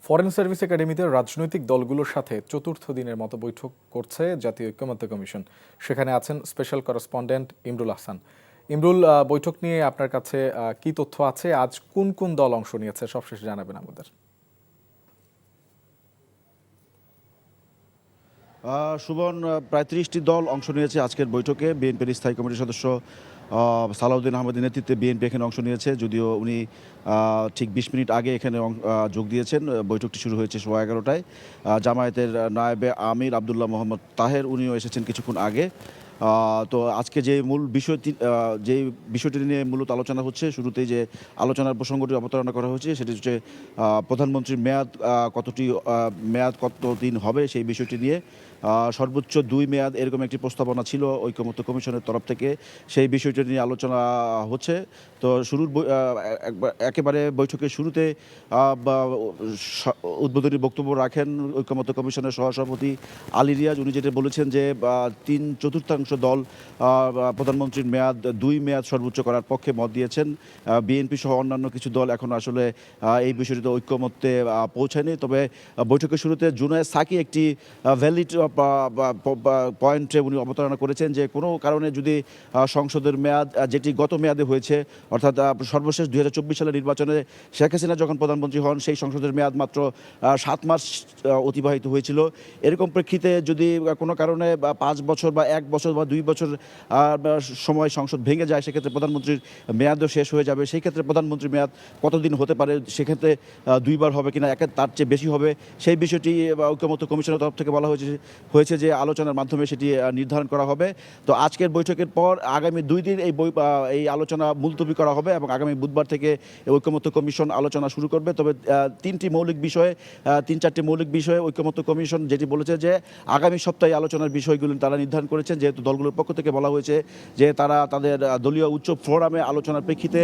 Foreign service একাডেমিতে রাজনৈতিক দলগুলোর সাথে চতুর্থ দিনের মতো বৈঠক করছে জাতীয় ঐকমত্য কমিশন। সেখানে আছেন স্পেশাল করেসপন্ডেন্ট ইমরুল আহসান। ইমরুল, বৈঠক নিয়ে আপনার কাছে কি তথ্য আছে? আজ কোন কোন দল অংশ নিয়েছে সবশেষ জানাবেন আমাদের। সুবন, প্রায় ৩০টি দল অংশ নিয়েছে আজকের বৈঠকে। বিএনপির স্থায়ী কমিটির সদস্য সালাউদ্দিন আহমেদের নেতৃত্বে বিএনপি এখানে অংশ নিয়েছে, যদিও উনি ঠিক ২০ মিনিট আগে এখানে যোগ দিয়েছেন। বৈঠকটি শুরু হয়েছে 11:15টায়। জামায়াতের নায়েবে আমির আবদুল্লাহ মোহাম্মদ তাহের উনিও এসেছেন কিছুক্ষণ আগে। তো আজকে যে মূল বিষয়টি নিয়ে মূলত আলোচনা হচ্ছে, শুরুতেই যে আলোচনার প্রসঙ্গটি অবতারণা করা হয়েছে সেটি হচ্ছে প্রধানমন্ত্রীর মেয়াদ কতদিন হবে সেই বিষয়টি নিয়ে। সর্বোচ্চ 2 মেয়াদ এরকম একটি প্রস্তাবনা ছিল ঐকমত্য কমিশনের তরফ থেকে, সেই বিষয়টি নিয়ে আলোচনা হচ্ছে। তো একেবারে বৈঠকের শুরুতে উদ্বোধনী বক্তব্য রাখেন ঐকমত্য কমিশনের সহসভাপতি আলী রিয়াজ। উনি যেটা বলেছেন যে 3/4 দল প্রধানমন্ত্রীর মেয়াদ 2 মেয়াদ সর্বোচ্চ করার পক্ষে মত দিয়েছেন। বিএনপি সহ অন্যান্য কিছু দল এখন আসলে এই বিষয়টিতে ঐকমত্যে পৌঁছায়নি। তবে বৈঠকের শুরুতে জুনায়েদ সাকি একটি ভ্যালিড পয়েন্টে উনি অবতারণা করেছেন যে কোনো কারণে যদি সংসদের মেয়াদ যেটি গত মেয়াদে হয়েছে, অর্থাৎ সর্বশেষ 2024 সালের নির্বাচনে শেখ হাসিনা যখন প্রধানমন্ত্রী হন সেই সংসদের মেয়াদ মাত্র 7 মাস অতিবাহিত হয়েছিল। এরকম প্রেক্ষিতে যদি কোনো কারণে 5 বছর বা 1 বছর বা 2 বছর সময় সংসদ ভেঙে যায়, সেক্ষেত্রে প্রধানমন্ত্রীর মেয়াদও শেষ হয়ে যাবে। সেই ক্ষেত্রে প্রধানমন্ত্রীর মেয়াদ কতদিন হতে পারে, সেক্ষেত্রে 2 বার হবে কিনা, তার চেয়ে বেশি হবে, সেই বিষয়টি ঐকমত্য কমিশনের তরফ থেকে বলা হয়েছে যে আলোচনার মাধ্যমে সেটি নির্ধারণ করা হবে। তো আজকের বৈঠকের পর আগামী 2 দিন এই আলোচনা মুলতবি করা হবে এবং আগামী বুধবার থেকে ঐকমত্য কমিশন আলোচনা শুরু করবে। তবে 3-4টি মৌলিক বিষয়ে ঐকমত্য কমিশন যেটি বলেছে যে আগামী সপ্তাহে আলোচনার বিষয়গুলো তারা নির্ধারণ করেছেন, যেহেতু দলগুলোর পক্ষ থেকে বলা হয়েছে যে তারা তাদের দলীয় উচ্চ ফোরামে আলোচনার প্রেক্ষিতে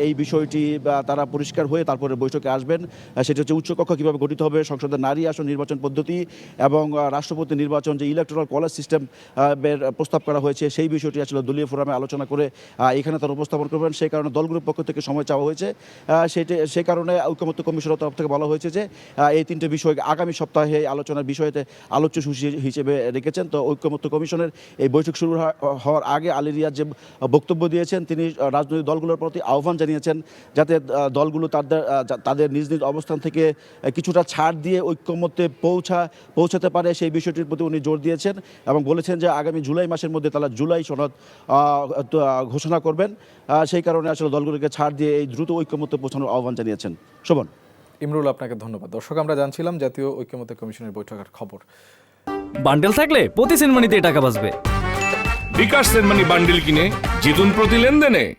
এই বিষয়টি তারা পরিষ্কার হয়ে তারপরে বৈঠকে আসবেন। সেটি হচ্ছে উচ্চকক্ষ কীভাবে গঠিত হবে, সংসদের নারী আসন নির্বাচন পদ্ধতি এবং রাষ্ট্রপতি নির্বাচন যে ইলেকট্রাল কলেজ সিস্টেম প্রস্তাব করা হয়েছে, সেই বিষয়টি আসলে দলীয় ফোরামে আলোচনা করে এখানে তারা উপস্থাপন করবেন। সেই কারণে দলগুলোর পক্ষ থেকে সময় চাওয়া হয়েছে। সেই কারণে ঐকমত্য কমিশনের তরফ থেকে বলা হয়েছে যে এই 3টে বিষয় আগামী সপ্তাহে আলোচনার বিষয়তে আলোচ্য হিসেবে রেখেছেন। তো ঐকমত্য কমিশনের এই বৈঠক শুরু হওয়ার আগে আলী রিয়াজ যে বক্তব্য দিয়েছেন, তিনি রাজনৈতিক দলগুলোর প্রতি আহ্বান জানিয়েছেন যাতে দলগুলো তাদের নিজ নিজ অবস্থান থেকে কিছুটা ছাড় দিয়ে ঐকমত্যে পৌঁছাতে পারে, সেই বিষয়টির প্রতি উনি জোর দিয়েছেন এবং বলেছেন যে আগামী জুলাই মাসের মধ্যে তারা জুলাই সনদ ঘোষণা করবেন। সেই কারণে আসলে দলগুলোকে ছাড় দিয়ে এই দ্রুত ঐকমত্যে পৌঁছানোর আহ্বান জানিয়েছেন। শোভন। ইমরুল, আপনাকে ধন্যবাদ। দর্শক, আমরা জানছিলাম জাতীয় ঐকমত্য কমিশনের বৈঠকের খবর। বান্ডেল থাকলে প্রতি সেনমানিতে টাকা বাঁচবে। বিকাশ সেনমানি বান্ডেল কিনে জিতুন প্রতি লেনদেনে।